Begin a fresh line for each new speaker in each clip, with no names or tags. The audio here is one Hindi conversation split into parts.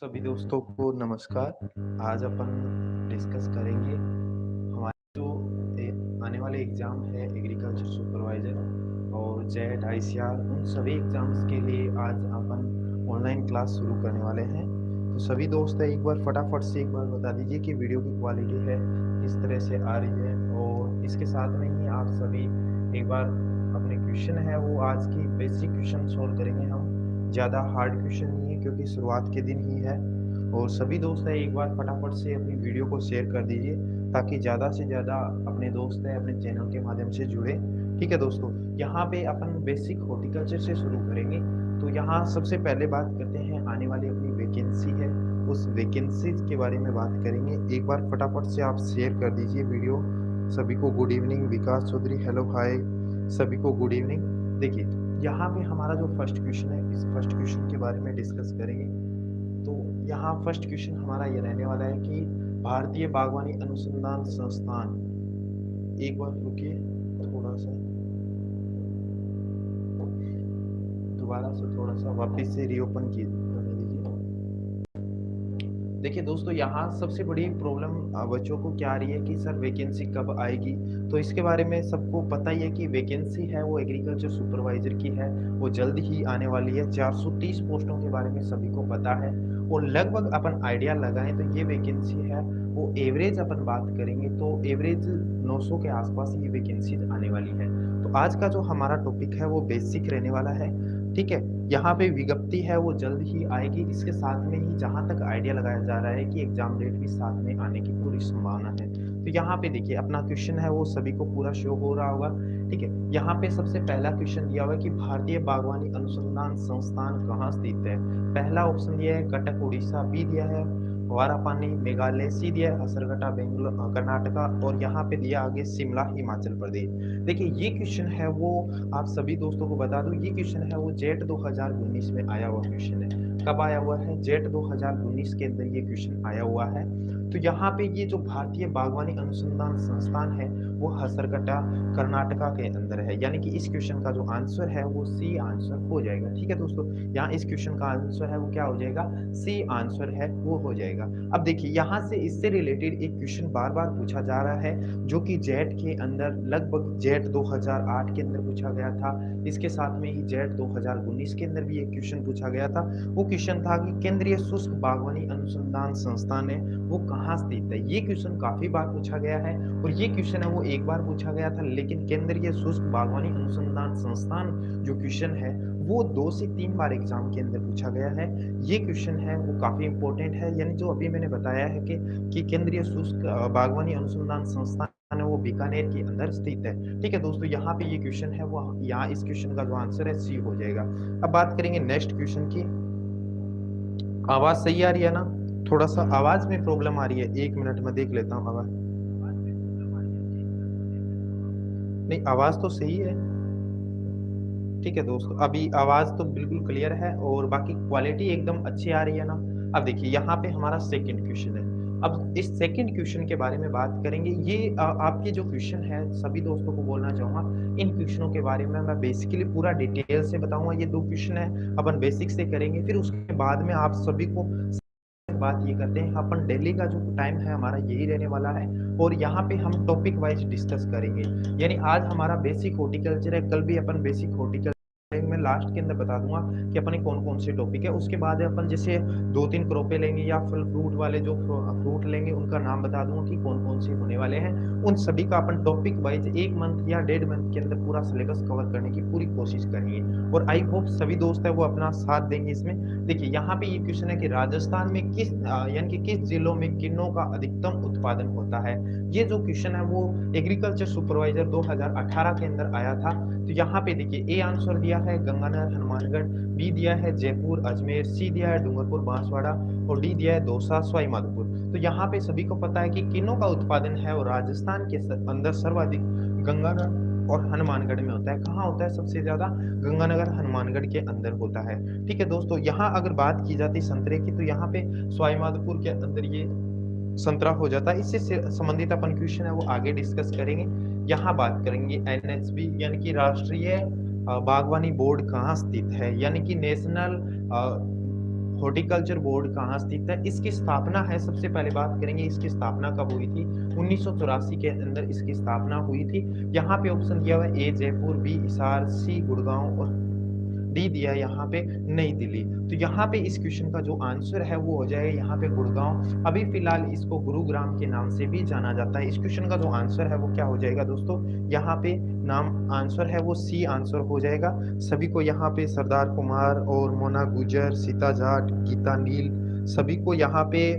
सभी दोस्तों को नमस्कार। आज अपन डिस्कस करेंगे हमारे जो आने वाले एग्ज़ाम है एग्रीकल्चर सुपरवाइज़र और जेट आईसीआर, उन सभी एग्ज़ाम्स के लिए आज अपन ऑनलाइन क्लास शुरू करने वाले हैं। तो सभी दोस्त है, एक बार फटाफट से एक बार बता दीजिए कि वीडियो की क्वालिटी है किस तरह से आ रही है, और इसके साथ में ही आप सभी एक बार अपने क्वेश्चन है वो आज की बेसिक क्वेश्चन सॉल्व करेंगे हम। ज़्यादा हार्ड क्वेश्चन नहीं है क्योंकि शुरुआत के दिन ही है। और सभी दोस्त है, एक बार फटाफट से अपनी वीडियो को शेयर कर दीजिए ताकि ज़्यादा से ज़्यादा अपने दोस्त है अपने चैनल के माध्यम से जुड़े। ठीक है दोस्तों, यहाँ पे अपन बेसिक हॉर्टिकल्चर से शुरू करेंगे। तो यहाँ सबसे पहले बात करते हैं आने वाली अपनी वैकेंसी है, उस वैकेंसी के बारे में बात करेंगे। एक बार फटाफट से आप शेयर कर दीजिए वीडियो। सभी को गुड इवनिंग। विकास चौधरी हेलो हाय, सभी को गुड इवनिंग। देखिए, यहाँ पे हमारा जो फर्स्ट क्वेश्चन है, इस फर्स्ट क्वेश्चन के बारे में डिस्कस करेंगे। तो यहाँ फर्स्ट क्वेश्चन हमारा ये रहने वाला है कि भारतीय बागवानी अनुसंधान संस्थान, एक बार रुकिए थोड़ा सा, दोबारा से थोड़ा सा वापस से रीओपन करने दीजिए। देखिए दोस्तों, यहाँ सबसे बड़ी प्रॉब्लम बच्चों को क्या आ रही है कि सर वैकेंसी कब आएगी। तो इसके बारे में सबको पता ही है कि वैकेंसी है वो एग्रीकल्चर सुपरवाइजर की है, वो जल्द ही आने वाली है। 430 पोस्टों के बारे में सभी को पता है। और लगभग अपन आइडिया लगाएं तो ये वैकेंसी है वो एवरेज अपन बात करेंगे तो एवरेज 900 के आसपास ये वैकेंसी आने वाली है। तो आज का जो हमारा टॉपिक है वो बेसिक रहने वाला है। ठीक है, यहाँ पे विज्ञप्ति है वो जल्द ही आएगी। इसके साथ में ही जहाँ तक आइडिया लगाया जा रहा है कि एग्जाम डेट भी साथ में आने की पूरी संभावना है। तो यहाँ पे देखिए अपना क्वेश्चन है वो सभी को पूरा शो हो रहा होगा। ठीक है, यहाँ पे सबसे पहला क्वेश्चन दिया हुआ है कि भारतीय बागवानी अनुसंधान संस्थान कहाँ स्थित है। पहला ऑप्शन दिया है कटक उड़ीसा, बी दिया है वारापानी मेघालय, सी दिया है हसरगटा बेंगलोर कर्नाटका, और यहाँ पे दिया आगे शिमला हिमाचल प्रदेश। देखिए ये क्वेश्चन है वो आप सभी दोस्तों को बता दूं, ये क्वेश्चन है वो जेट 2019 में आया हुआ क्वेश्चन है। कब आया हुआ है? जेट 2019 के अंदर ये क्वेश्चन आया हुआ है। तो यहाँ पे ये जो भारतीय बागवानी अनुसंधान संस्थान है वो हसरगटा कर्नाटका के अंदर है, यानी कि इस क्वेश्चन का जो आंसर है वो सी आंसर हो जाएगा। ठीक है दोस्तों, यहाँ इस क्वेश्चन का आंसर है वो क्या हो जाएगा, सी आंसर है वो हो जाएगा। अब देखिए यहाँ से इससे रिलेटेड एक क्वेश्चन बार बार पूछा जा रहा है जो कि जेट के अंदर लगभग जेट 2008 के अंदर पूछा गया था। इसके साथ में ही जेट 2019 के अंदर भी एक क्वेश्चन पूछा गया था। वो क्वेश्चन था कि केंद्रीय शुष्क बागवानी अनुसंधान संस्थान है वो कहाँ स्थित है। ये क्वेश्चन काफी बार पूछा गया है, और ये क्वेश्चन है वो एक बार पूछा गया था, लेकिन केंद्रीय शुष्क बागवानी अनुसंधान संस्थान जो क्वेश्चन है वो 2 से 3 बार एग्जाम के अंदर पूछा गया है। ये क्वेश्चन है वो काफी इंपॉर्टेंट है, यानी जो अभी मैंने बताया है कि केंद्रीय शुष्क बागवानी अनुसंधान संस्थान है वो बीकानेर के अंदर स्थित है। ठीक है दोस्तों, यहाँ पे ये क्वेश्चन है वो यहाँ इस क्वेश्चन का जो आंसर है सी हो जाएगा। अब बात करेंगे नेक्स्ट क्वेश्चन की। आवाज सही आ रही है ना? थोड़ा सा आवाज में प्रॉब्लम आ रही है, 1 मिनट में देख लेता हूँ आवाज। नहीं, आवाज तो सही है। ठीक है दोस्तों, अभी आवाज तो बिल्कुल क्लियर है और बाकी क्वालिटी एकदम अच्छी आ रही है ना। अब देखिए यहाँ पे हमारा सेकंड क्वेश्चन है। अब इस सेकंड क्वेश्चन के बारे में बात करेंगे। ये आपके जो क्वेश्चन है सभी दोस्तों को बोलना चाहूंगा, इन क्वेश्चनों के बारे में मैं बेसिकली पूरा डिटेल से बताऊंगा। ये 2 क्वेश्चन है अपन बेसिक से करेंगे, फिर उसके बाद में आप सभी को बात ये करते हैं अपन डेली का जो टाइम है हमारा यही रहने वाला है, और यहाँ पे हम टॉपिक वाइज डिस्कस करेंगे। यानी आज हमारा बेसिक हॉर्टिकल्चर है, कल भी अपन बेसिक हॉर्टिकल्चर, मैं लास्ट के अंदर बता दूंगा कि अपने कौन कौन से टॉपिक है। उसके बाद अपन जैसे 2-3 क्रॉपे लेंगे या फल फ्रूट वाले जो फ्रूट लेंगे उनका नाम बता दूंगा कि कौन कौन से होने वाले हैं। उन सभी का अपन टॉपिक वाइज 1 मंथ या 1.5 मंथ के अंदर पूरा सिलेबस कवर करने की पूरी कोशिश करेंगे, और आई होप सभी दोस्त है वो अपना साथ देंगे इसमें। देखिए यहाँ पे ये क्वेश्चन है कि राजस्थान में किस यानी कि किस जिलों में किन्नों का अधिकतम उत्पादन होता है। ये जो क्वेश्चन है वो एग्रीकल्चर सुपरवाइजर 2018 के अंदर आया था। तो यहाँ पे देखिए ए आंसर दिया है गंगानगर हनुमानगढ़, बी दिया है जयपुर अजमेर, सी दिया है डूंगरपुर बांसवाड़ा, और डी दिया है दौसा सवाई माधोपुर। तो यहाँ पे सभी को पता है कि किन्नों का उत्पादन है और राजस्थान के अंदर सर्वाधिक गंगानगर और हनुमानगढ़ में होता है। कहाँ होता है सबसे ज्यादा? गंगानगर हनुमानगढ़ के अंदर होता है। ठीक है दोस्तों, यहाँ अगर बात की जाती संतरे की तो यहाँ पे सवाई माधोपुर के अंदर ये संतरा हो जाता है। इससे संबंधित अपन क्वेश्चन है वो आगे डिस्कस करेंगे। यहाँ बात करेंगे एनएचबी यानी कि राष्ट्रीय बागवानी बोर्ड कहाँ स्थित है, यानी कि नेशनल हॉर्टिकल्चर बोर्ड कहाँ स्थित है, इसकी स्थापना है, सबसे पहले बात करेंगे इसकी स्थापना कब हुई थी। 1984 के अंदर इसकी स्थापना हुई थी। यहाँ पे ऑप्शन दिया हुआ है ए जयपुर, बी हिसार, सी गुड़गांव और डी दिया यहाँ पे नई दिल्ली। तो यहाँ पे इस क्वेश्चन का जो आंसर है वो हो जाएगा यहाँ पे गुड़गांव। अभी फिलहाल इसको गुरुग्राम के नाम से भी जाना जाता है। इस क्वेश्चन का जो आंसर है वो क्या हो जाएगा दोस्तों, यहाँ पे नाम आंसर है वो सी आंसर हो जाएगा। सभी को यहाँ पे सरदार कुमार और मोना गुजर, सीता जाट, गीता नील, सभी को यहाँ पे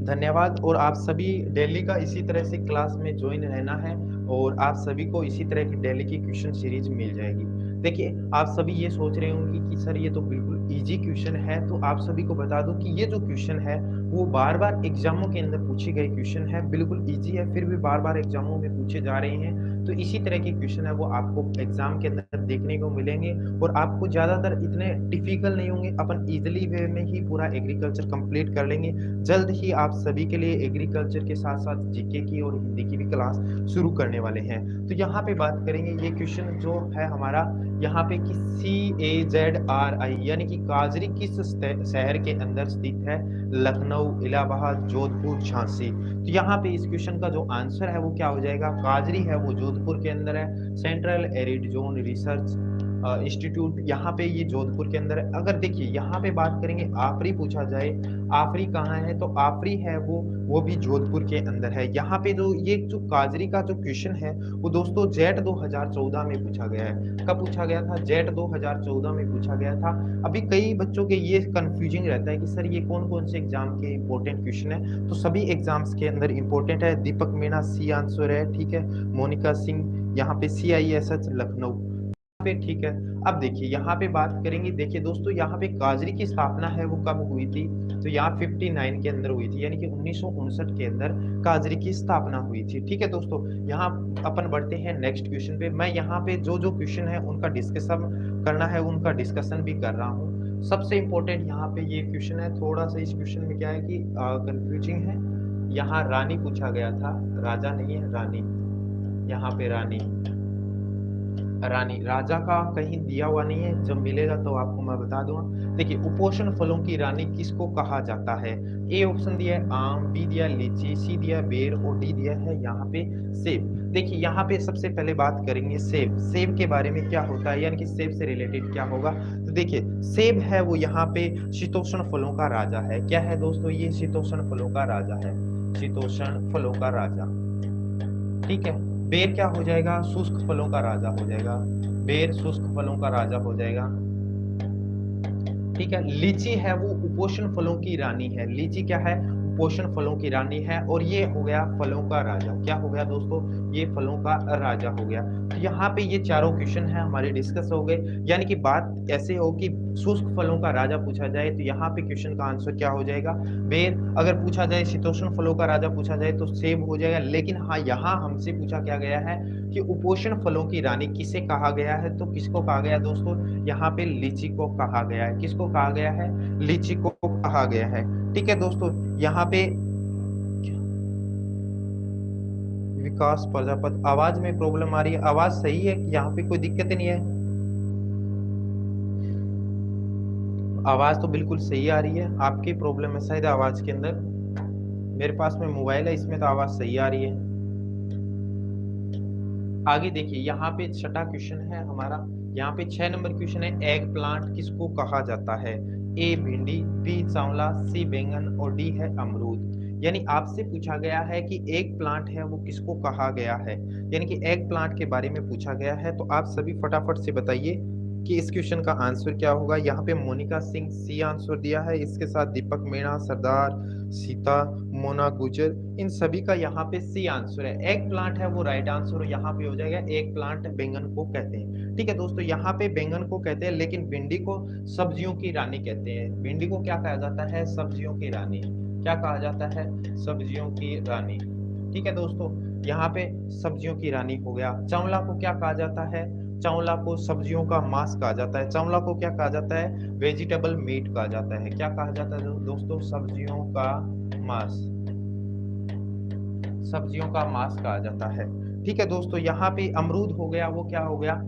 धन्यवाद। और आप सभी डेली का इसी तरह से क्लास में ज्वाइन रहना है और आप सभी को इसी तरह की डेली की क्वेश्चन सीरीज मिल जाएगी। देखिए आप सभी ये सोच रहे होंगे कि सर ये तो बिल्कुल इजी क्वेश्चन है, तो आप सभी को बता दूं कि ये जो क्वेश्चन है वो बार बार एग्जामों के अंदर पूछे गए क्वेश्चन है, बिल्कुल इजी है, फिर भी बार बार एग्जामों में पूछे जा रहे हैं। तो इसी तरह के क्वेश्चन है वो आपको एग्जाम के अंदर देखने को मिलेंगे और आपको ज्यादातर इतने डिफिकल्ट नहीं होंगे। अपन इजिली वे में ही पूरा एग्रीकल्चर कंप्लीट कर लेंगे। जल्द ही आप सभी के लिए एग्रीकल्चर के साथ साथ जीके की और हिंदी की भी क्लास शुरू करने वाले हैं। तो यहाँ पे बात करेंगे ये क्वेश्चन जो है हमारा यहाँ पे कि CAZRI यानी कि काजरी किस शहर के अंदर स्थित है, लखनऊ, इलाहाबाद, जोधपुर, झांसी। तो यहाँ पे इस क्वेश्चन का जो आंसर है वो क्या हो जाएगा, काजरी है वो जोधपुर के अंदर है। Central arid zone research institute यहाँ पे ये जोधपुर के अंदर है। अगर देखिए यहाँ पे बात करेंगे आफरी पूछा जाए, आफरी कहाँ है, तो आफरी है वो भी जोधपुर के अंदर है। यहाँ पे जो ये जो काजरी का जो क्वेश्चन है वो दोस्तों जेट 2014 में पूछा गया है। कब पूछा गया था, जेट 2014 में पूछा गया था। अभी कई बच्चों के ये कंफ्यूजिंग रहता है कि सर ये कौन कौन से एग्जाम के इंपॉर्टेंट क्वेश्चन है, तो सभी एग्जाम्स के अंदर इंपॉर्टेंट है। दीपक मीणा सी आंसर है, ठीक है। मोनिका सिंह यहाँ पे CISH लखनऊ पे, ठीक है। अब देखिए यहाँ पे बात करेंगे, देखिए दोस्तों यहाँ पे काजरी की स्थापना है वो कब हुई थी, तो यहाँ 59 के अंदर हुई थी, यानी कि 1959 के अंदर काजरी की स्थापना हुई थी, ठीक है दोस्तों। यहाँ अपन बढ़ते हैं नेक्स्ट क्वेश्चन पे। मैं यहाँ पे जो जो क्वेश्चन है उनका डिस्कशन करना है, उनका डिस्कशन भी कर रहा हूँ। सबसे इंपॉर्टेंट यहाँ पे ये क्वेश्चन है, थोड़ा सा इस क्वेश्चन में क्या है कि कंफ्यूजिंग है। यहाँ रानी पूछा गया था, राजा नहीं है, रानी। यहाँ पे रानी, रानी राजा का कहीं दिया हुआ नहीं है, जब मिलेगा तो आपको मैं बता दूंगा। देखिए उपोषण फलों की रानी किसको कहा जाता है। ए ऑप्शन दिया है आम, बी दिया लीची, सी दिया बेर और डी दिया है यहाँ पे सेब। देखिए यहाँ पे सबसे पहले बात करेंगे सेब। सेब के बारे में क्या होता है, यानी कि सेब से रिलेटेड क्या होगा। तो देखिए सेब है वो यहाँ पे शीतोष्ण फलों का राजा है। क्या है दोस्तों, ये शीतोष्ण फलों का राजा है, शीतोष्ण फलों का राजा, ठीक है। बेर क्या हो जाएगा, शुष्क फलों का राजा हो जाएगा, बेर शुष्क फलों का राजा हो जाएगा, ठीक है। लीची है वो उपोषण फलों की रानी है, लीची क्या है, उपोषण फलों की रानी है। और ये हो गया फलों का राजा, क्या हो गया दोस्तों, ये फलों का राजा हो गया। तो यहाँ पे ये चारों क्वेश्चन है हमारे डिस्कस हो गए। यानी कि बात ऐसे हो कि शुष्क फलों का राजा पूछा जाए तो यहाँ पे क्वेश्चन का आंसर क्या हो जाएगा, बेर। अगर पूछा जाए शीतोष्ण फलों का राजा पूछा जाए तो सेब हो जाएगा। लेकिन हाँ यहाँ हमसे पूछा क्या गया है कि उपोषण फलों की रानी किसे कहा गया है, तो किसको कहा गया दोस्तों, यहाँ पे लीची को कहा गया है। किसको कहा गया है, लीची को कहा गया है, ठीक है दोस्तों। यहाँ पे विकास प्रजापति, आवाज में प्रॉब्लम आ रही है, आवाज सही है, यहाँ पे कोई दिक्कत नहीं है, आवाज तो बिल्कुल सही आ रही है। आपकी प्रॉब्लम है शायद आवाज के अंदर, मेरे पास में मोबाइल है इसमें तो आवाज सही आ रही है। आगे देखिए यहाँ पे छठा क्वेश्चन है हमारा, यहाँ पे 6 नंबर क्वेश्चन है, एग प्लांट किसको कहा जाता है। ए भिंडी, बी चावला, सी बैंगन और डी है अमरूद। यानी आपसे पूछा गया है कि एग प्लांट है वो किसको कहा गया है, यानी कि एग प्लांट के बारे में पूछा गया है। तो आप सभी फटाफट से बताइए कि इस क्वेश्चन का आंसर क्या होगा। यहाँ पे मोनिका सिंह सी आंसर दिया है, इसके साथ दीपक मीणा, सरदार, सीता, मोना गुजर, इन सभी का यहाँ पे सी आंसर है। एग प्लांट है वो राइट आंसर यहाँ पे हो जाएगा। एग प्लांट बैंगन को कहते हैं, ठीक है दोस्तों। यहाँ पे बैंगन को कहते हैं, लेकिन भिंडी को सब्जियों की रानी कहते हैं। भिंडी को क्या कहा जाता है, सब्जियों की रानी। क्या कहा जाता है, सब्जियों की रानी, ठीक है दोस्तों। यहाँ पे सब्जियों की रानी हो गया। चावला को क्या कहा जाता है, चावला को सब्जियों का मांस कहा जाता है। चावला को क्या कहा जाता है, वेजिटेबल मीट कहा जाता है। क्या कहा जाता है दोस्तों, सब्जियों का मांस, सब्जियों का मांस कहा जाता है, ठीक है दोस्तों। यहाँ पे अमरूद हो गया, वो क्या हो गया,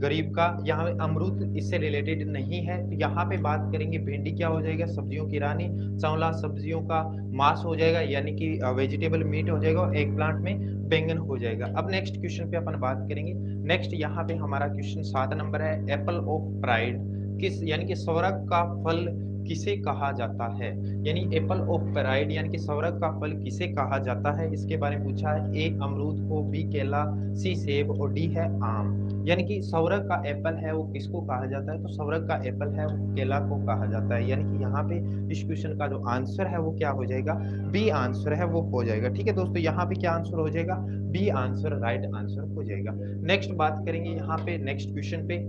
गरीब का, यहाँ पे अमरूद इससे रिलेटेड नहीं है। तो यहाँ पे बात करेंगे भिंडी क्या हो जाएगा, सब्जियों की रानी, सांवला सब्जियों का मांस हो जाएगा यानी कि वेजिटेबल मीट हो जाएगा, और एग प्लांट में बैंगन हो जाएगा। अब नेक्स्ट क्वेश्चन पे अपन बात करेंगे। नेक्स्ट यहाँ पे हमारा क्वेश्चन 7 नंबर है, एप्पल ऑफ प्राइड किस यानी कि स्वर्ग का फल किसे कहा जाता है, यानी एप्पल ऑफ प्राइड यानी कि स्वर्ग का फल किसे कहा जाता है, इसके बारे में पूछा है। ए अमरूद को, बी केला, सी सेब और डी है आम। यानी कि स्वर्ग का एप्पल है वो किसको कहा जाता है, तो स्वर्ग का एप्पल है वो केला को कहा जाता है। यानी कि यहाँ पे इस क्वेश्चन का जो आंसर है वो क्या हो जाएगा, बी आंसर है वो हो जाएगा। ठीक है दोस्तों, यहाँ पे क्या आंसर हो जाएगा, बी आंसर राइट आंसर हो जाएगा। नेक्स्ट बात करेंगे यहाँ पे नेक्स्ट क्वेश्चन पे,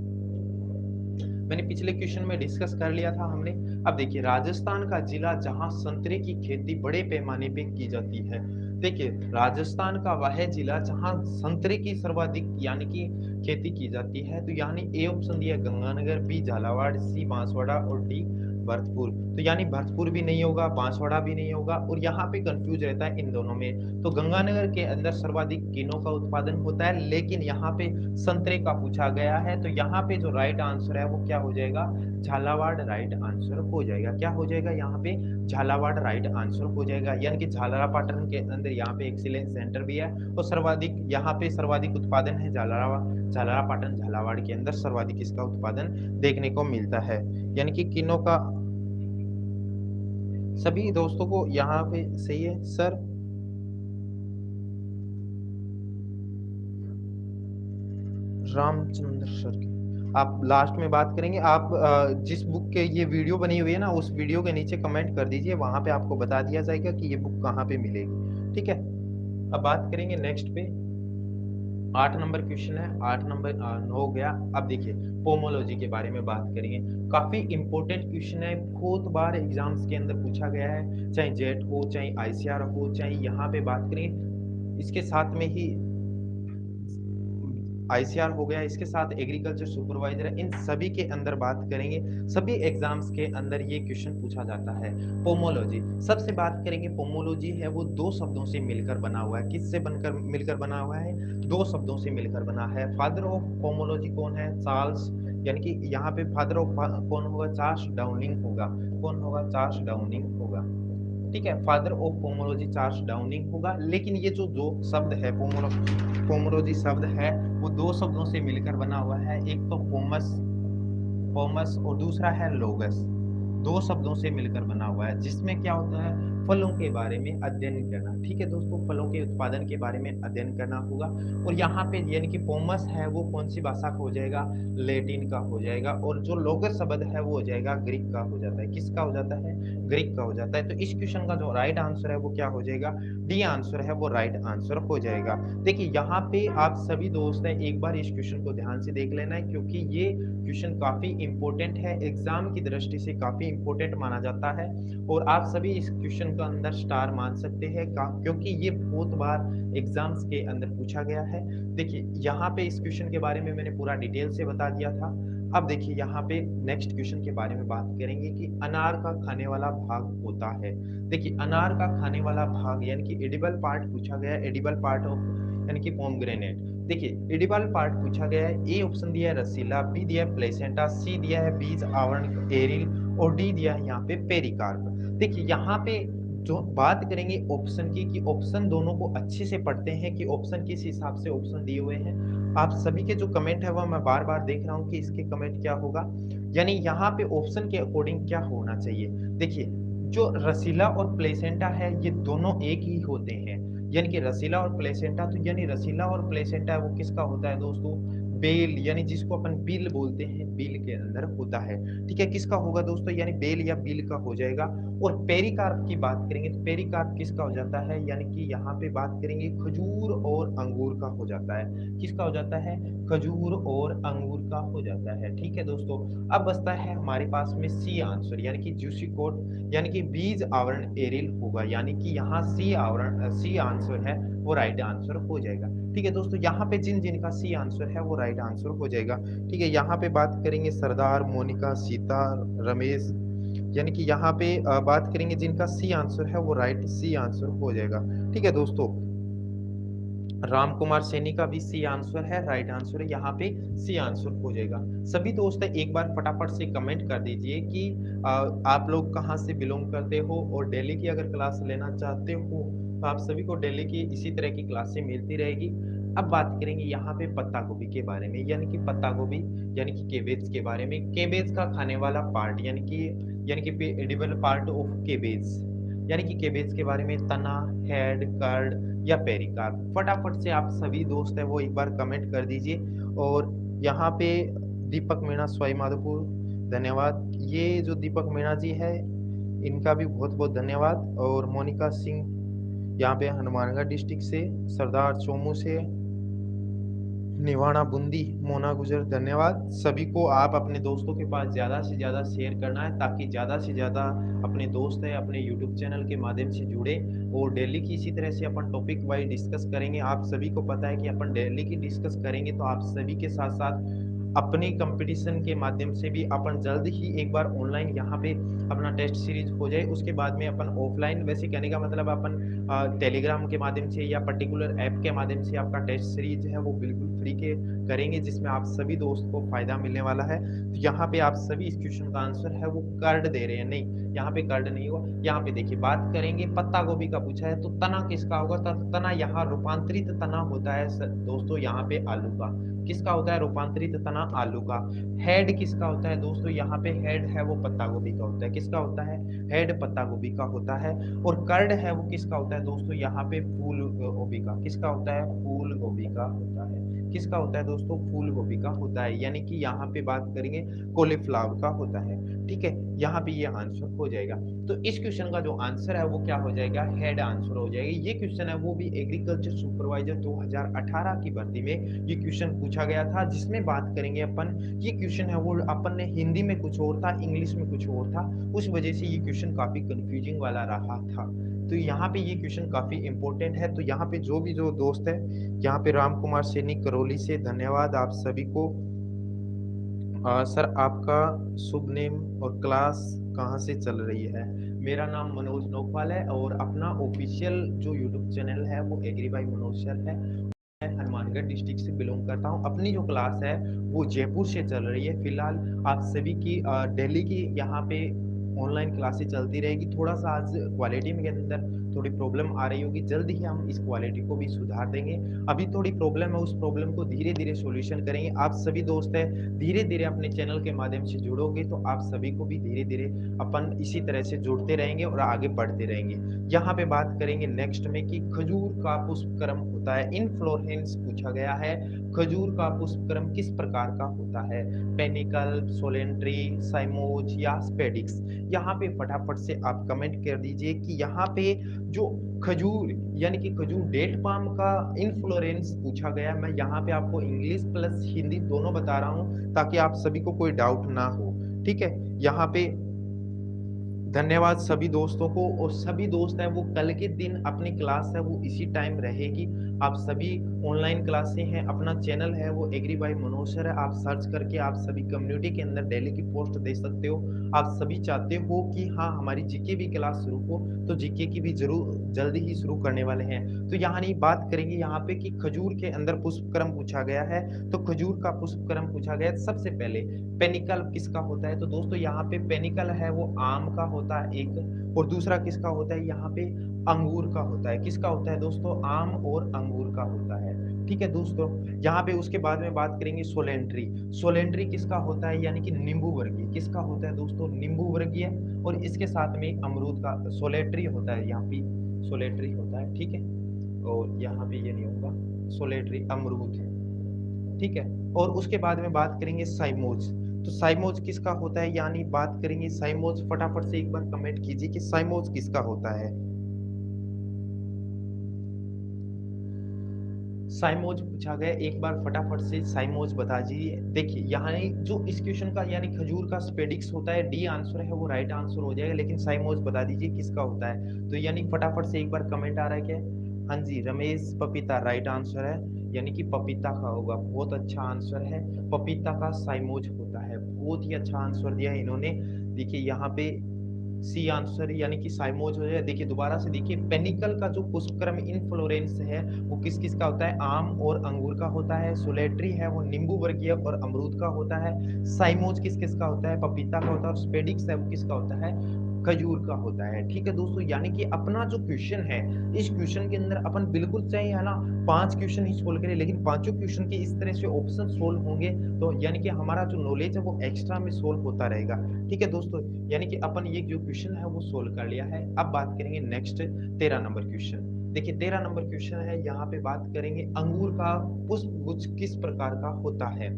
मैंने पिछले क्वेश्चन में डिस्कस कर लिया था हमने। अब देखिए राजस्थान का जिला जहां संतरे की खेती बड़े पैमाने पे की जाती है। देखिए राजस्थान का वह जिला जहां संतरे की सर्वाधिक यानी कि खेती की जाती है। तो यानी ए ऑप्शन दिया गंगानगर, बी झालावाड़, सी बांसवाड़ा और डी भरतपुर। तो यानी भरतपुर भी नहीं होगा, बांसवाड़ा भी नहीं होगा, और यहाँ पे कंफ्यूज रहता है इन दोनों में। तो गंगानगर के अंदर सर्वाधिक किनों का उत्पादन होता है, लेकिन यहाँ पे संतरे का पूछा गया है। तो यहाँ पे जो राइट आंसर है वो क्या हो जाएगा, झालावाड़ राइट आंसर हो जाएगा। क्या हो जाएगा यहाँ पे, झालावाड़ राइट आंसर हो जाएगा। यानी कि झालरापाटन के अंदर यहाँ पे एक्सीलेंस सेंटर भी है, और सर्वाधिक यहाँ पे सर्वाधिक उत्पादन है झालरापाटन झालावाड़ के अंदर सर्वाधिक इसका उत्पादन देखने को मिलता है। यानी कि किनों का सभी दोस्तों को यहाँ पे सही है सर। रामचंद्र सर की आप लास्ट में बात करेंगे। आप जिस बुक के ये वीडियो बनी हुई है ना, उस वीडियो के नीचे कमेंट कर दीजिए, वहां पे आपको बता दिया जाएगा कि ये बुक कहाँ पे मिलेगी। ठीक है, अब बात करेंगे नेक्स्ट पे। 8 नंबर क्वेश्चन है, 8 नंबर हो गया। अब देखिए पोमोलॉजी के बारे में बात करेंगे। काफी इंपॉर्टेंट क्वेश्चन है, बहुत बार एग्जाम्स के अंदर पूछा गया है, चाहे जेट हो, चाहे आईसीआर हो, चाहे यहाँ पे बात करें इसके साथ में ही आईसीआर हो गया, इसके साथ एग्रीकल्चर सुपरवाइजर है, इन सभी के अंदर बात करेंगे। सभी एग्जाम्स के अंदर ये क्वेश्चन पूछा जाता है। पोमोलॉजी सबसे बात करेंगे। पोमोलॉजी है वो दो शब्दों से मिलकर बना हुआ है। किससे बनकर मिलकर बना हुआ है, दो शब्दों से मिलकर बना है। फादर ऑफ पोमोलॉजी कौन है, चार्ल्स, यानी कि यहाँ पे फादर ऑफ कौन होगा, चार्ल्स डाउनिंग होगा। कौन होगा, चार्ल्स डाउनिंग होगा। ठीक है, father of pomology Charles Downing होगा। लेकिन ये जो जो शब्द है पोमोलॉजी शब्द है वो दो शब्दों से मिलकर बना हुआ है। एक तो पोमस और दूसरा है लोगस। दो शब्दों से मिलकर बना हुआ है, जिसमें क्या होता है, फलों के बारे में अध्ययन करना। ठीक है दोस्तों, फलों के उत्पादन के बारे में अध्ययन करना होगा। और यहाँ पे यानी कि पोमस है वो कौन सी भाषा का हो जाएगा, लैटिन का हो जाएगा। और जो लोगस शब्द है वो हो जाएगा ग्रीक का हो जाता है। किसका हो जाता है, ग्रीक का हो जाता है। तो इस क्वेश्चन का जो राइट आंसर है वो क्या हो जाएगा, डी आंसर है वो राइट आंसर हो जाएगा। देखिए यहाँ पे आप सभी दोस्त हैं, एक बार इस क्वेश्चन को ध्यान से देख लेना है, क्योंकि ये क्वेश्चन काफी इंपॉर्टेंट है, एग्जाम की दृष्टि से काफी इंपॉर्टेंट माना जाता है। और आप सभी इस क्वेश्चन का अंदर स्टार मान सकते हैं, क्योंकि ये बहुत बार एग्जाम्स के अंदर पूछा गया है। देखिए यहाँ पे इस क्वेश्चन के बारे में मैंने पूरा डिटेल से बता दिया था। अब देखिए यहाँ पे नेक्स्ट क्वेश्चन के बारे में बात करेंगे कि अनार का खाने वाला भाग होता है। देखिए अनार का खाने वाला भाग यानी कि एडिबल पार्ट पूछा गया है, एडिबल पार्ट ऑफ यानी कि पोमग्रेनेट। देखिए एडिबल पार्ट पूछा गया है। ए ऑप्शन दिया है रसीला, बी दिया है प्लेसेंटा, सी दिया है बीज आवरण एरिल और डी दिया है यहाँ पे पेरिकार्प। देखिए यहाँ पे जो बात करेंगे ऑप्शन की, कि ऑप्शन दोनों को अच्छे से पढ़ते हैं कि ऑप्शन किस हिसाब से ऑप्शन दिए हुए हैं। आप सभी के जो कमेंट है वो मैं बार बार देख रहा हूँ कि इसके कमेंट क्या होगा, यानी यहाँ पे ऑप्शन के अकॉर्डिंग क्या होना चाहिए। देखिए जो रसीला और प्लेसेंटा है ये दोनों एक ही होते हैं, यानी कि रसीला और प्लेसेंटा। तो यानी रसीला और प्लेसेंटा वो किसका होता है दोस्तों, बेल, यानी जिसको अपन बिल बोलते हैं, बिल के अंदर होता है। ठीक है, किसका होगा दोस्तों, यानी बेल या बिल का हो जाएगा। और पेरिकार्प की बात करेंगे तो पेरिकार्प किसका हो जाता है, यानी कि यहाँ पे बात करेंगे खजूर और अंगूर का हो जाता है। किसका हो जाता है, खजूर और अंगूर का हो जाता है। ठीक है दोस्तों, अब बचता है हमारे पास में सी आंसर, यानी कि जूसिकोट यानी कि बीज आवरण एरिल होगा। यानी कि यहाँ सी आंसर है वो राइट आंसर हो जाएगा। ठीक है दोस्तों, यहाँ पे जिन जिनका सी आंसर है वो राइट आंसर हो जाएगा। ठीक है, यहाँ पे बात करेंगे सरदार, मोनिका, सीता, रमेश, यानी कि यहाँ पे बात करेंगे जिनका सी आंसर है वो राइट सी आंसर हो जाएगा। ठीक है दोस्तों, राम कुमार सैनी का भी सी आंसर है, राइट आंसर है, यहाँ पे सी आंसर हो जाएगा। सभी दोस्त एक बार फटाफट से कमेंट कर दीजिए कि आप लोग कहाँ से बिलोंग करते हो और दिल्ली की अगर क्लास लेना चाहते हो तो आप सभी को दिल्ली की इसी तरह की क्लासें मिलती रहेगी। अब बात करेंगे यहाँ पे पत्ता गोभी के बारे में, यानी कि पत्ता गोभी यानी कि केबेज के बारे में। केबेज का खाने वाला पार्ट यानी कि एडिबल पार्ट ऑफ केबेज, यानी कि केबेज के बारे में तना, हेड, कर्ड या पेरिकार्प। फटाफट से आप सभी दोस्त हैं वो एक बार कमेंट कर दीजिए। और यहाँ पे दीपक मीणा स्वाई माधोपुर, धन्यवाद। ये जो दीपक मीणा जी है इनका भी बहुत बहुत धन्यवाद। और मोनिका सिंह यहाँ पे हनुमानगढ़ डिस्ट्रिक्ट से, सरदार चोमू से, निवाणा बूंदी, मोना गुजर, धन्यवाद। सभी को आप अपने दोस्तों के पास ज़्यादा से ज़्यादा शेयर करना है ताकि ज़्यादा से ज़्यादा अपने दोस्त हैं अपने यूट्यूब चैनल के माध्यम से जुड़े। और डेली की इसी तरह से अपन टॉपिक वाइज डिस्कस करेंगे। आप सभी को पता है कि अपन डेली की डिस्कस करेंगे तो आप सभी के साथ साथ अपने कंपटीशन के माध्यम से भी अपन जल्द ही एक बार ऑनलाइन यहाँ पे अपना टेस्ट सीरीज हो जाए। उसके बाद में अपन ऑफलाइन, वैसे कहने का मतलब अपन टेलीग्राम के माध्यम से या पर्टिकुलर ऐप के माध्यम से आपका टेस्ट सीरीज है वो बिल्कुल फ्री के करेंगे, जिसमें आप सभी दोस्त को फायदा मिलने वाला है। तो यहाँ पे आप सभी इस क्वेश्चन का आंसर है वो कर्ड दे रहे हैं, नहीं यहाँ पे कर्ड नहीं हुआ। यहाँ पे देखिए बात करेंगे पत्ता गोभी का पूछा है तो तना किसका होगा? तना यहाँ रूपांतरित तना होता है दोस्तों, यहाँ पे आलू का। किसका होता है रूपांतरित तना? आलू का। हेड किसका होता है दोस्तों? यहाँ पे हेड है वो पत्ता गोभी का होता है। किसका होता है? हेड पत्ता गोभी का होता है। और कर्ड है वो किसका होता है दोस्तों? यहाँ पे फूल गोभी का। किसका होता है? फूल गोभी का होता है। किसका होता है दोस्तों? फूल गोभी का होता है, यानी कि यहाँ पे बात करेंगे कॉलीफ्लावर का होता है। ठीक है, यहाँ पे ये आंसर हो जाएगा। तो इस क्वेश्चन का जो आंसर है वो क्या हो जाएगा? हेड आंसर हो जाएगा। ये क्वेश्चन है वो भी एग्रीकल्चर सुपरवाइजर 2018 की भर्ती में ये क्वेश्चन पूछा गया था, जिसमें बात करेंगे अपन। ये क्वेश्चन है वो अपन ने हिंदी में कुछ और था, इंग्लिश में कुछ और था, उस वजह से ये क्वेश्चन काफी कंफ्यूजिंग वाला रहा था। तो यहाँ पे ये क्वेश्चन काफी इंपॉर्टेंट है। तो यहाँ पे जो दोस्त है, यहाँ पे राम कुमार सैनी करौली से, धन्यवाद आप सभी को। सर आपका शुभ नेम और क्लास कहाँ से चल रही है? मेरा नाम मनोज नोकवाल है और अपना ऑफिशियल जो यूट्यूब चैनल है वो एग्री बाय मनोज सर है। मैं हनुमानगढ़ डिस्ट्रिक्ट से बिलोंग करता हूँ। अपनी जो क्लास है वो जयपुर से चल रही है फिलहाल। आप सभी की दिल्ली की यहाँ पे ऑनलाइन क्लासेस चलती रहेगी। थोड़ा सा आज क्वालिटी में के अंदर थोड़ी प्रॉब्लम आ रही होगी, जल्द ही हम इस क्वालिटी को भी सुधार देंगे। अभी थोड़ी प्रॉब्लम है, उस प्रॉब्लम को धीरे धीरे सॉल्यूशन करेंगे। आप सभी दोस्त हैं धीरे धीरे अपने चैनल के माध्यम से जुड़ोगे तो आप सभी को भी धीरे धीरे अपन इसी तरह से जुड़ते रहेंगे और आगे बढ़ते रहेंगे। यहाँ पे बात करेंगे नेक्स्ट में कि खजूर का पुष्पक्रम होता है, इनफ्लोरेंस पूछा गया है। खजूर का पुष्पक्रम किस प्रकार का होता है? पेनिकल, सोलेंट्री, साइमोज या स्पेडिक्स? यहाँ पे फटाफट से आप कमेंट कर दीजिए कि यहाँ पे जो खजूर यानी कि खजूर डेट पाम का इनफ्लोरेंस पूछा गया। मैं यहाँ पे आपको इंग्लिश प्लस हिंदी दोनों बता रहा हूँ ताकि आप सभी को कोई डाउट ना हो। ठीक है, यहाँ पे धन्यवाद सभी दोस्तों को। और सभी दोस्त हैं वो कल के दिन अपनी क्लास है वो इसी टाइम रहेगी। आप सभी ऑनलाइन क्लासें हैं, अपना चैनल है वो एग्री बाय मनोज सर है, आप सर्च करके आप सभी कम्युनिटी के अंदर डेली की पोस्ट दे सकते हो। आप सभी चाहते हो कि हाँ हमारी जीके भी क्लास शुरू हो तो जीके की भी जरूर जल्दी ही शुरू करने वाले हैं। तो यहाँ नहीं बात करेंगे यहाँ पे कि खजूर के अंदर पुष्पक्रम पूछा गया है। तो खजूर का पुष्पक्रम पूछा गया सबसे पहले पेनिकल किसका होता है? तो दोस्तों यहाँ पे पेनिकल है वो आम का होता है एक, और दूसरा किसका होता है? यहाँ पे अंगूर का होता है। किसका होता है दोस्तों? आम और अंगूर का होता है। ठीक है दोस्तों, यहाँ पे उसके बाद में बात करेंगे सोलेंट्री। सोलेंट्री किसका होता है? यानी कि नींबू वर्गीय। किसका होता है दोस्तों? नींबू वर्गीय। और इसके साथ में अमरूद का सोलेट्री होता है, यहाँ पे सोलेट्री होता है। ठीक है, और यहाँ पे ये नहीं होगा सोलेट्री अमरूद। ठीक है, और उसके बाद में बात करेंगे साइमोज। तो साइमोज किसका होता है? यानी बात करेंगे साइमोज, फटाफट से एक बार कमेंट कीजिए कि साइमोज किसका होता है। साइमोज पूछा गया, एक बार फटाफट से साइमोज बता दीजिए। देखिए यहाँ जो इस क्वेश्चन का यानी खजूर का स्पेडिक्स होता है, डी आंसर है वो राइट आंसर हो जाएगा, लेकिन साइमोज बता दीजिए किसका होता है। तो यानी फटाफट से एक बार कमेंट आ रहा है क्या? हाँ जी, रमेश पपीता राइट आंसर है, यानी कि पपीता का होगा। बहुत अच्छा आंसर है, पपीता का साइमोज होता है। बहुत ही अच्छा आंसर दिया इन्होंने। देखिए यहाँ पे सी आंसर यानी कि साइमोज हो जाएगा। देखिए दोबारा से देखिए, पेनिकल का जो पुष्पक्रम इनफ्लोरेंस है वो किस-किस का होता है? आम और अंगूर का होता है। सोलेट्री है वो नींबू वर्गीय और अमरूद का होता है। साइमोज किस-किस का होता है? पपीता का होता है। और स्पेडिक्स है वो किसका होता है? खजूर का होता है। ठीक है दोस्तों, यानी कि अपना जो क्वेश्चन है, इस क्वेश्चन के अंदर अपन बिल्कुल चाहे है ना 5 क्वेश्चन ही सोल्व करें, लेकिन पांचों क्वेश्चन के इस तरह से ऑप्शन सोल्व होंगे तो यानी कि हमारा जो नॉलेज है वो एक्स्ट्रा में सोल्व होता रहेगा। ठीक है दोस्तों, यानी कि अपन ये जो क्वेश्चन है वो सोल्व कर लिया है। अब बात करेंगे नेक्स्ट 13 नंबर क्वेश्चन। देखिए 13 नंबर क्वेश्चन है, यहाँ पे बात करेंगे अंगूर का पुष्प गुच्छ किस प्रकार का होता है?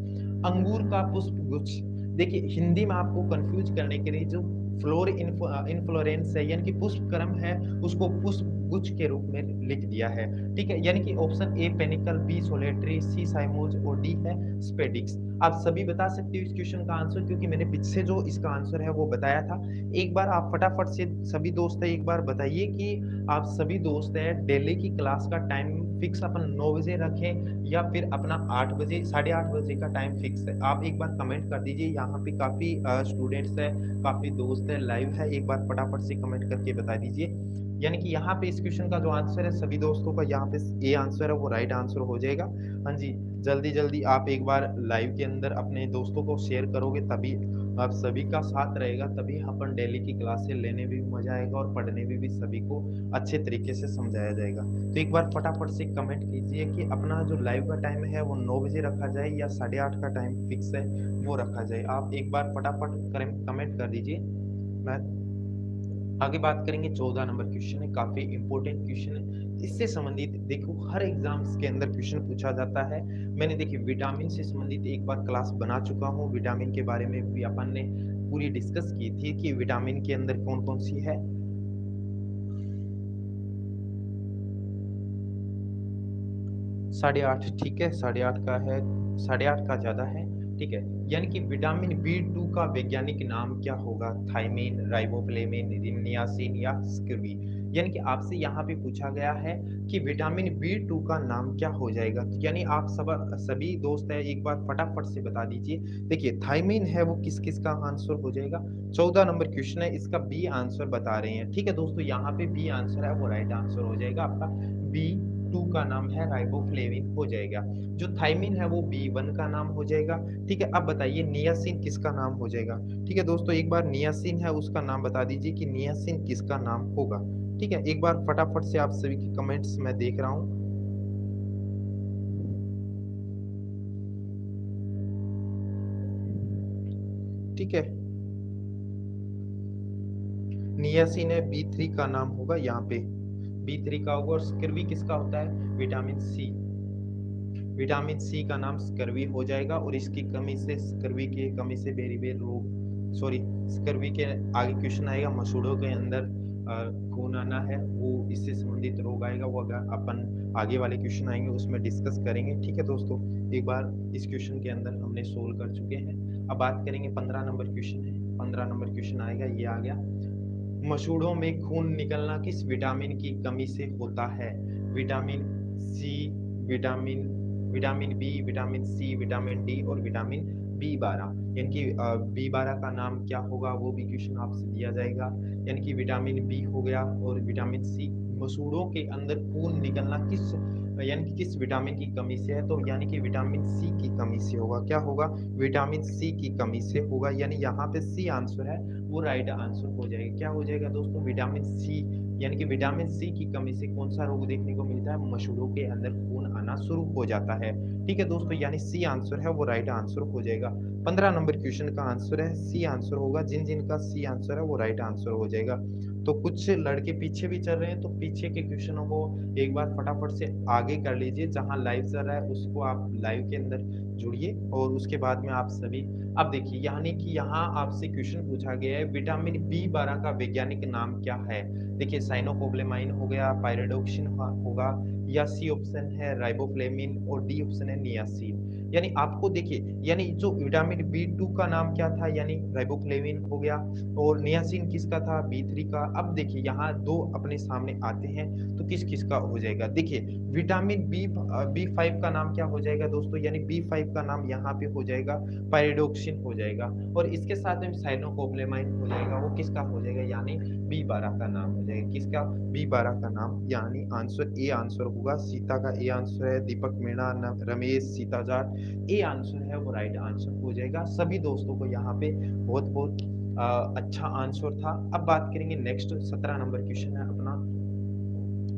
अंगूर का पुष्प गुच्छ, देखिए हिंदी में आपको कंफ्यूज करने के लिए जो इनफ्लोरेंस है यानी कि पुष्पक्रम है, उसको पुष्प गुच्छ के रूप में लिख दिया है। ठीक है, यानी कि option A panicle, B solitary, C cymose और डी है स्पेडिक्स। आप सभी बता सकते हो इस क्वेश्चन का आंसर, क्योंकि मैंने पीछे जो इसका आंसर है वो बताया था। एक बार आप फटाफट से सभी दोस्त है एक बार बताइए कि आप सभी दोस्त है डेली की क्लास का टाइम फिक्स अपन 9 बजे रखें या फिर अपना 8 बजे 8:30 बजे का टाइम फिक्स है? आप एक बार कमेंट कर दीजिए। यहाँ पे काफी स्टूडेंट्स है, काफी दोस्त है, लाइव है, एक बार फटाफट से कमेंट करके बता दीजिए। यानी कि यहाँ पे इस क्वेश्चन का जो आंसर है सभी दोस्तों का यहाँ पे ए आंसर है वो राइट आंसर हो जाएगा। हाँ जी, जल्दी जल्दी आप एक बार लाइव के अंदर अपने दोस्तों को शेयर करोगे तभी आप सभी का साथ रहेगा, तभी अपन डेली की क्लासें लेने में भी मजा आएगा और पढ़ने में भी सभी को अच्छे तरीके से समझाया जाएगा। तो एक बार फटाफट से कमेंट कीजिए कि अपना जो लाइव का टाइम है वो 9 बजे रखा जाए या 8:30 का टाइम फिक्स है वो रखा जाए। आप एक बार फटाफट कमेंट कर दीजिए। मैं आगे बात करेंगे 14 नंबर क्वेश्चन है, काफी इंपॉर्टेंट क्वेश्चन है। इससे संबंधित देखो हर एग्जाम्स के अंदर क्वेश्चन पूछा जाता है। मैंने देखिए विटामिन से संबंधित एक बार क्लास बना चुका हूँ, विटामिन के बारे में भी अपन ने पूरी डिस्कस की थी कि विटामिन के अंदर कौन कौन सी है। 8:30 ठीक है, 8:30 का है, 8:30 का ज्यादा है। ठीक है, यानी कि विटामिन बी 2 का वैज्ञानिक नाम क्या होगा? थायमीन, राइबोफ्लेविन, नियासिन या स्कर्वी? यानी कि आपसे यहाँ पे पूछा गया है कि विटामिन बी 2 का नाम क्या हो जाएगा। तो यानी आप सब सभी दोस्त है एक बार फटाफट से बता दीजिए। देखिए थायमीन है वो किस किस का आंसर हो जाएगा? 14 नंबर क्वेश्चन है, इसका बी आंसर बता रहे हैं। ठीक है दोस्तों, यहाँ पे बी आंसर है वो राइट आंसर हो जाएगा आपका। बी 2 का नाम है राइबोफ्लेविन हो जाएगा। जो थायमीन है वो बी 1 का नाम हो जाएगा। ठीक है, अब बताइए नियासिन किसका नाम हो जाएगा? ठीक है दोस्तों, एक बार नियासिन है उसका नाम बता दीजिए कि नियासिन किसका नाम होगा। ठीक है, एक बार फटाफट से आप सभी के कमेंट्स मैं देख रहा हूँ। ठीक है, नियासिन है बी 3 का नाम होगा यहाँ पे, बी 3 का होगा। और स्कर्वी किसका होता है? विटामिन सी, विटामिन सी का नाम स्कर्वी हो जाएगा। और इसकी कमी से, स्कर्वी की कमी से बेरीबेर रोग, सॉरी स्कर्वी के आगे क्वेश्चन आएगा मसूड़ों के अंदर खून आना है, वो इससे संबंधित रोग आएगा, वो अगर अपन आगे वाले क्वेश्चन आएंगे उसमें डिस्कस करेंगे। ठीक है दोस्तों, एक बार इस क्वेश्चन के अंदर हमने सोल्व कर चुके हैं। अब बात करेंगे 15 नंबर क्वेश्चन है, 15 नंबर क्वेश्चन आएगा, ये आ गया। मसूड़ों में खून निकलना किस विटामिन की कमी से होता है? Vitamin C, vitamin vitamin B, vitamin C, vitamin D और विटामिन बी 12। यानी कि बी 12 का नाम क्या होगा वो भी क्वेश्चन आपसे दिया जाएगा। यानी कि विटामिन बी हो गया और विटामिन सी। मसूड़ों के अंदर खून निकलना किस यानी कि किस विटामिन की कमी से है? तो यानी कि विटामिन सी की कमी से होगा। क्या होगा? विटामिन सी की कमी से होगा। यानी यहाँ पे सी आंसर है वो राइट आंसर हो जाएगा। क्या हो जाएगा दोस्तों? Vitamin C. यानी कि विटामिन सी की कमी से कौन सा रोग देखने को मिलता है? मसूड़ों के अंदर खून आना शुरू हो जाता है। ठीक है दोस्तों, यानी सी आंसर है वो राइट आंसर हो जाएगा। 15 नंबर क्वेश्चन का आंसर है सी आंसर होगा। जिन जिन का सी आंसर है वो राइट आंसर हो जाएगा। तो कुछ लड़के पीछे भी चल रहे हैं, तो पीछे के क्वेश्चनों को एक बार फटाफट से आगे कर लीजिए। जहां लाइव चल रहा है उसको आप लाइव के अंदर जुड़िए और उसके बाद में आप सभी। अब देखिए यानी कि यहाँ आपसे क्वेश्चन पूछा गया है विटामिन बी 12 का वैज्ञानिक नाम क्या है? देखिए साइनोकोब्लेमाइन हो गया, पायरिडोक्सिन होगा, या सी ऑप्शन है राइबोफ्लेविन और डी ऑप्शन है नियासिन। यानी आपको देखिए, यानी जो विटामिन बी 2 का नाम क्या था, यानी राइबोफ्लेविन हो गया, और नियासिन किसका था, बी 3 का। अब देखिए यहाँ दो अपने सामने आते हैं, तो किस किस का हो जाएगा, देखिए विटामिन बी 5 का नाम क्या हो जाएगा दोस्तों, यानी बी 5 का नाम यहाँ पे हो जाएगा पायरिडोक्सिन हो जाएगा, और इसके साथ में साइनोकोबालेमाइन हो जाएगा, वो किसका हो जाएगा, यानी बी 12 का नाम हो जाएगा, किसका, बी 12 का नाम, यानी आंसर ए आंसर होगा, सीता का ए आंसर है, दीपक मीणा, रमेश, सीता जाट, ए आंसर है वो राइट आंसर हो जाएगा। सभी दोस्तों को यहाँ पे बहुत बहुत अच्छा आंसर था। अब बात करेंगे नेक्स्ट 17 नंबर क्वेश्चन है अपना।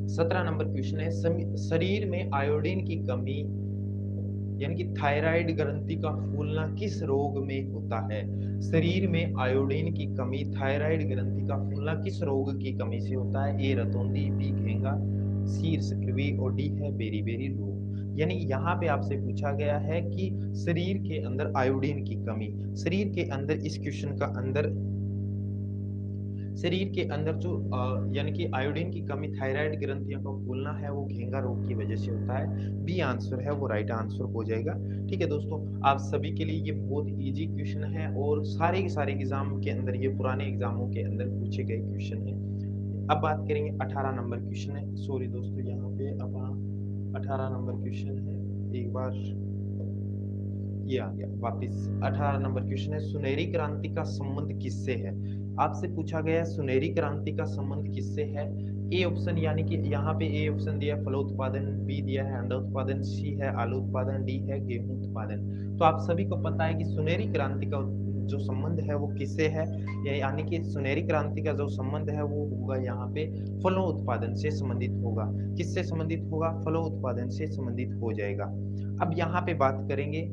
17 नंबर क्वेश्चन है, शरीर में आयोडीन की कमी यानी कि थायराइड ग्रंथि का फूलना किस रोग में होता है। शरीर में आयोडीन की कमी, थायराइड ग्रंथि का फूलना किस रोग की कमी से होता है। ए रतौंधी, बी घेंगा, सी स्क्रवी और डी है बेरी-बेरी रोग। यानी यहाँ पे आपसे पूछा गया है कि शरीर के अंदर आयोडीन की कमी, शरीर के अंदर इस क्वेश्चन का अंदर शरीर के अंदर जो यानी कि आयोडीन की कमी थायराइड ग्रंथियों का फूलना है वो घेंगा रोग की वजह से होता है। बी आंसर है वो राइट आंसर हो जाएगा। ठीक है दोस्तों, आप सभी के लिए ये बहुत इजी क्वेश्चन है और सारे के सारे एग्जाम के अंदर, ये पुराने एग्जामों के अंदर पूछे गए क्वेश्चन है। अब बात करेंगे 18 नंबर क्वेश्चन है, सॉरी दोस्तों यहाँ पे अपना 18 नंबर क्वेश्चन है, एक बार ये आ गया वापिस। 18 नंबर क्वेश्चन है, सुनहरी क्रांति का संबंध किससे है। आपसे पूछा गया है सुनहरी क्रांति का संबंध किससे है। ए ऑप्शन, यानी कि यहाँ पे ए ऑप्शन दिया है फलोत्पादन, बी दिया है अंडा उत्पादन, सी है आलू उत्पादन, डी है गेहूं उत्पादन। तो आप सभी को पता है कि सुनहरी क्रांति का जो संबंध है वो किससे है, यानी कि सुनहरी क्रांति का जो संबंध है वो होगा यहाँ पे फलों उत्पादन से संबंधित होगा। किससे संबंधित होगा, फलों उत्पादन से संबंधित हो जाएगा। अब यहाँ पे बात करेंगे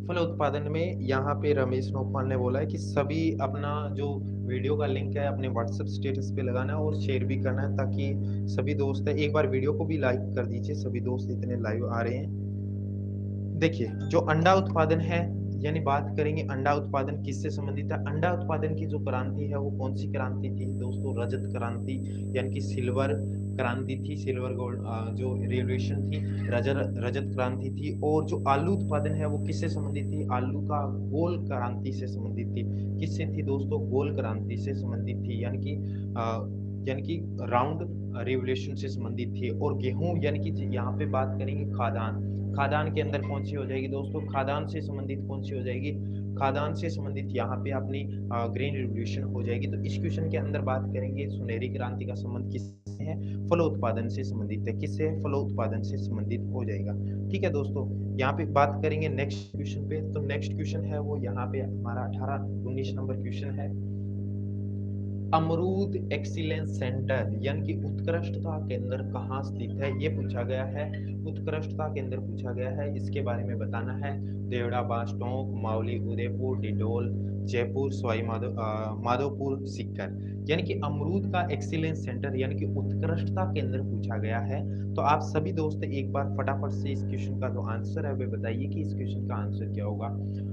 फल उत्पादन में, यहाँ पे रमेश नौपाल ने बोला है कि सभी अपना जो वीडियो का लिंक है अपने व्हाट्सएप स्टेटस पे लगाना है और शेयर भी करना है, ताकि सभी दोस्त है, एक बार वीडियो को भी लाइक कर दीजिए, सभी दोस्त इतने लाइव आ रहे हैं। देखिए जो अंडा उत्पादन है, यानी बात करेंगे अंडा उत्पादन किससे संबंधित है। अंडा उत्पादन की जो क्रांति है वो कौन सी क्रांति थी दोस्तों, रजत क्रांति, यानी कि सिल्वर क्रांति थी, सिल्वर गोल्ड जो रिवोल्यूशन थी, रजत क्रांति थी। और जो आलू उत्पादन है वो किससे संबंधित थी, आलू का गोल क्रांति से संबंधित थी। किससे थी दोस्तों, गोल क्रांति से संबंधित थी, यानी कि राउंड रिवोल्यूशन से संबंधित थी। और गेहूं, यानी कि यहाँ पे बात करेंगे खादान, खादान के अंदर कौन सी हो जाएगी दोस्तों, खादान से संबंधित कौन सी हो जाएगी, खादान से संबंधित यहाँ पे अपनी ग्रीन रिवोल्यूशन हो जाएगी। तो इस क्वेश्चन के अंदर बात करेंगे सुनहरी क्रांति का संबंध किससे है, फलोत्पादन से संबंधित है। किससे है, फलोत्पादन से संबंधित हो जाएगा। ठीक है दोस्तों, यहाँ पे बात करेंगे नेक्स्ट क्वेश्चन पे। तो नेक्स्ट क्वेश्चन है वो यहाँ पे हमारा 19 नंबर क्वेश्चन है, अमरूद एक्सीलेंस सेंटर यानी कि उत्कृष्टता केंद्र कहाँ स्थित है, ये पूछा गया है। उत्कृष्टता केंद्र पूछा गया है, इसके बारे में बताना है। देवड़ा, बांसटोंक, मावली, उदयपुर, डिडोल, जयपुर, सवाई माधोपुर, सीकर। यानी कि अमरूद का एक्सीलेंस सेंटर यानी कि उत्कृष्टता केंद्र पूछा गया है। तो आप सभी दोस्त एक बार फटाफट से इस क्वेश्चन का जो आंसर है वे बताइए कि इस क्वेश्चन का आंसर क्या होगा।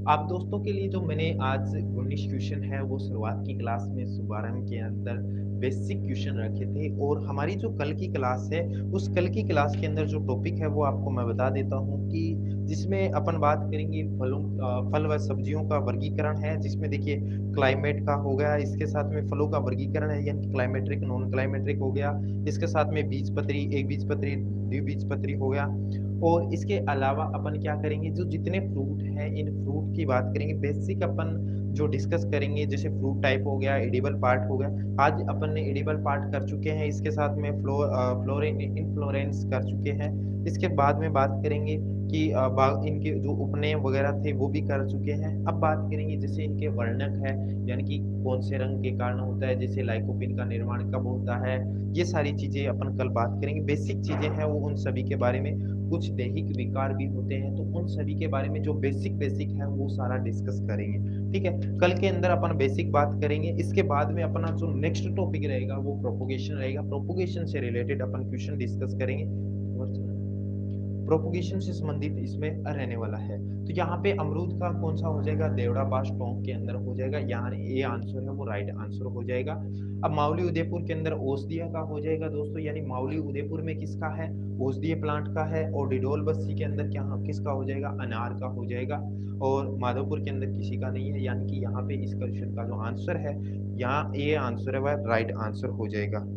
आप दोस्तों के लिए जो मैंने आज 19 क्वेश्चन है वो शुरुआत की क्लास में शुभारंभ के अंदर बेसिक क्वेश्चन रखे थे, और हमारी जो कल की क्लास है उस कल की क्लास के अंदर जो टॉपिक है वो आपको मैं बता देता हूँ कि जिसमें अपन बात करेंगे फल व सब्जियों का वर्गीकरण है, जिसमें देखिए क्लाइमेट का हो गया, इसके साथ में फलों का वर्गीकरण है यानी क्लाइमेट्रिक नॉन क्लाइमेट्रिक हो गया, इसके साथ में बीजपत्री, एक बीजपत्री, द्विबीजपत्री हो गया। और इसके अलावा अपन क्या करेंगे, जो जितने फ्रूट हैं इन फ्रूट की बात करेंगे, बेसिक अपन जो डिस्कस करेंगे, जैसे फ्रूट टाइप हो गया, एडिबल पार्ट हो गया, आज अपन ने एडिबल पार्ट कर चुके हैं, इसके साथ में इनफ्लोरेंस कर चुके हैं। इसके बाद में बात करेंगे कि इनके जो उपनय वगैरह थे वो भी कर चुके हैं। अब बात करेंगे जैसे इनके वर्णक है, यानी कि कौन से रंग के कारण होता है, जैसे लाइकोपिन का निर्माण कब होता है, ये सारी चीजें अपन कल बात करेंगे। बेसिक चीजें हैं वो उन सभी के बारे में, कुछ दैहिक विकार भी होते हैं तो उन सभी के बारे में जो बेसिक है वो सारा डिस्कस करेंगे। ठीक है, कल के अंदर अपन बेसिक बात करेंगे। इसके बाद में अपना जो नेक्स्ट टॉपिक रहेगा वो प्रोपोगेशन रहेगा। प्रोपोगेशन से रिलेटेड अपन क्वेश्चन डिस्कस करेंगे। प्रोपोगेशन से संबंधित इसमें रहने वाला है। तो यहाँ पे अमरूद का कौन-सा हो जाएगा, देवड़ा पास टोंक के अंदर हो जाएगा, यहाँ ए आंसर है वो राइट आंसर हो जाएगा। अब मावली उदयपुर के अंदर ओसदिया का हो जाएगा दोस्तों, यानी मावली उदयपुर में किसका है, ओसदिया प्लांट का है। और डिडोल बस्सी के अंदर क्या किसका हो जाएगा, अनार का हो जाएगा। और माधोपुर के अंदर किसी का नहीं है, यानी कि यहाँ पे इस क्वेश्चन का जो आंसर है, यहाँ ए आंसर है वह राइट आंसर हो जाएगा।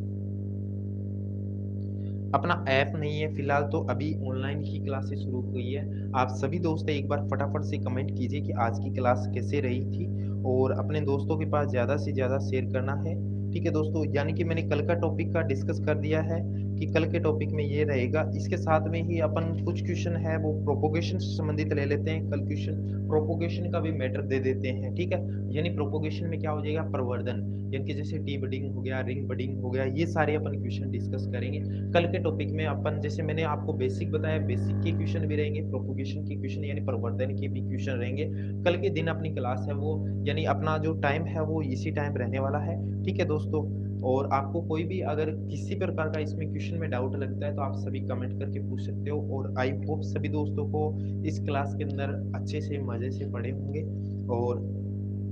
अपना ऐप नहीं है फिलहाल, तो अभी ऑनलाइन ही क्लासेस शुरू हुई है। आप सभी दोस्त एक बार फटाफट से कमेंट कीजिए कि आज की क्लास कैसे रही थी, और अपने दोस्तों के पास ज़्यादा से ज़्यादा शेयर करना है। ठीक है दोस्तों, यानी कि मैंने कल का टॉपिक का डिस्कस कर दिया है कि कल के टॉपिक में ये रहेगा। इसके साथ में ही अपन कुछ क्वेश्चन है वो प्रोपोगेशन से संबंधित ले लेते हैं। कल क्वेश्चन प्रोपोगेशन का भी मैटर दे देते हैं, ठीक है। यानी प्रोपोगेशन में क्या हो जाएगा, प्रवर्धन, यानी कि जैसे टी बडिंग हो गया, रिंग बडिंग हो गया, ये सारे अपन क्वेश्चन डिस्कस करेंगे कल के टॉपिक में। अपन जैसे मैंने आपको बेसिक बताया, बेसिक के क्वेश्चन भी रहेंगे, प्रोपोगेशन के क्वेश्चन यानी प्रवर्धन के भी क्वेश्चन रहेंगे। कल के दिन अपनी क्लास है वो, यानी अपना जो टाइम है वो इसी टाइम रहने वाला है, ठीक है दोस्तों। और आपको कोई भी अगर किसी प्रकार का इसमें क्वेश्चन में डाउट लगता है तो आप सभी कमेंट करके पूछ सकते हो। और आई होप सभी दोस्तों को इस क्लास के अंदर अच्छे से मजे से पढ़े होंगे। और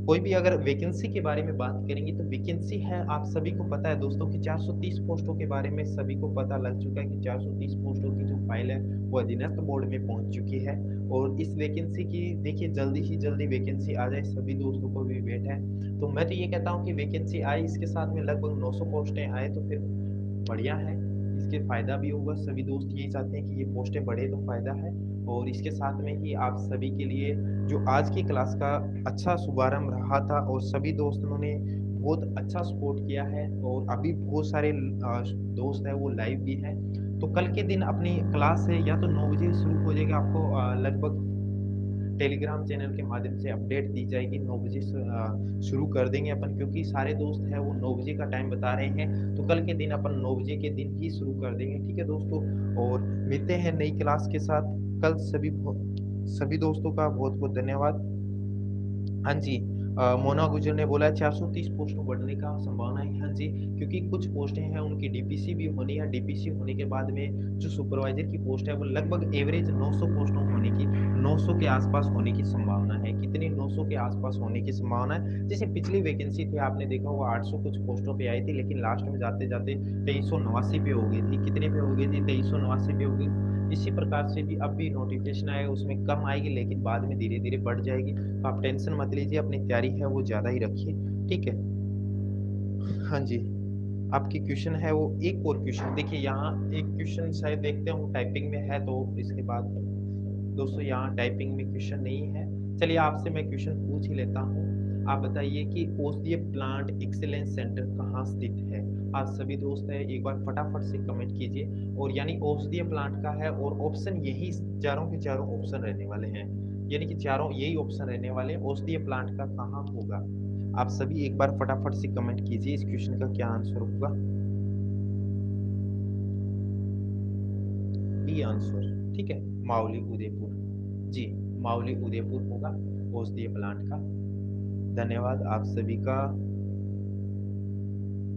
कोई भी अगर वैकेंसी के बारे में बात करेंगे तो वैकेंसी है, आप सभी को पता है दोस्तों कि 430 पोस्टों के बारे में सभी को पता लग चुका है कि 430 पोस्टों की जो फाइल है वो अधीनस्थ बोर्ड में पहुंच चुकी है। और इस वैकेंसी की देखिए जल्दी ही जल्दी वैकेंसी आ जाए, सभी दोस्तों को भी वेट है। तो मैं तो ये कहता हूँ कि वैकेंसी आए, इसके साथ में लगभग 900 पोस्टें आए तो फिर बढ़िया है, इसके फायदा भी होगा। सभी दोस्त यही चाहते हैं कि ये पोस्टें बढ़े तो फायदा है। और इसके साथ में ही आप सभी के लिए जो आज की क्लास का अच्छा शुभारंभ रहा था, और सभी दोस्तों ने बहुत अच्छा सपोर्ट किया है, और अभी बहुत सारे दोस्त हैं वो लाइव भी हैं। तो कल के दिन अपनी क्लास है या तो 9 बजे शुरू हो जाएगा, आपको लगभग टेलीग्राम चैनल के माध्यम से अपडेट दी जाएगी। 9 बजे शुरू कर देंगे अपन, क्योंकि सारे दोस्त हैं वो 9 बजे का टाइम बता रहे हैं। तो कल के दिन अपन 9 बजे के दिन ही शुरू कर देंगे, ठीक है दोस्तों। और मिलते हैं नई क्लास के साथ कल। सभी दोस्तों का बहुत बहुत धन्यवाद। हाँ जी, मोना गुजर ने बोला है 430 पोस्टों बढ़ने का संभावना है। हाँ जी, क्योंकि कुछ पोस्टें हैं उनकी डीपीसी भी होनी है। डीपीसी होने के बाद में जो सुपरवाइजर की पोस्ट है वो लगभग एवरेज 900 पोस्टों होने की, 900 के आसपास होने की संभावना है। कितनी, 900 के आसपास होने की संभावना है। जैसे पिछली वैकेंसी थी आपने देखा होगा 800 कुछ पोस्टों पे आई थी, लेकिन लास्ट में जाते जाते 2389 पे हो गई थी। कितने पे हो गई थी, 2389 पे हो गई। इसी प्रकार से भी अब भी नोटिफिकेशन आएगा उसमें कम आएगी, लेकिन बाद में धीरे धीरे बढ़ जाएगी। तो आप टेंशन मत लीजिए, अपनी तैयारी है वो ज़्यादा ही रखिए, ठीक है। हाँ जी, आपकी क्वेश्चन है वो एक और क्वेश्चन देखिए, यहाँ एक क्वेश्चन शायद देखते हैं वो टाइपिंग में है, तो इसके बाद दोस्तों यहाँ टाइपिंग में क्वेश्चन नहीं है। चलिए आपसे मैं क्वेश्चन पूछ ही लेता हूँ। आप बताइए कि औषधीय प्लांट एक्सीलेंस सेंटर कहाँ स्थित है। आप सभी दोस्त हैं एक बार फटाफट से कमेंट कीजिए। और यानी औषधीय प्लांट का है, और ऑप्शन यही चारों के चारों ऑप्शन रहने वाले हैं, यानी कि चारों यही ऑप्शन रहने वाले हैं। औषधीय प्लांट का कहाँ होगा, आप सभी एक बार फटाफट से कमेंट कीजिए इस क्वेश्चन का क्या आंसर होगा। बी आंसर, ठीक है, मावली उदयपुर। जी, मावली उदयपुर होगा औषधीय प्लांट का। धन्यवाद आप सभी का।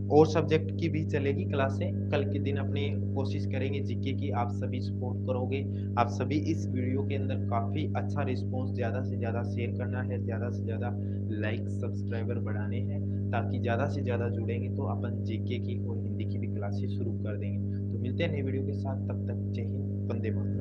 और सब्जेक्ट की भी चलेगी क्लासें कल के दिन, अपनी कोशिश करेंगे जीके की, आप सभी सपोर्ट करोगे। आप सभी इस वीडियो के अंदर काफ़ी अच्छा रिस्पांस, ज़्यादा से ज़्यादा शेयर करना है, ज़्यादा से ज़्यादा लाइक सब्सक्राइबर बढ़ाने हैं, ताकि ज़्यादा से ज़्यादा जुड़ेंगे तो अपन जीके की और हिंदी की भी क्लासेस शुरू कर देंगे। तो मिलते हैं नई वीडियो के साथ, तब तक जय हिंद, वंदे मातरम।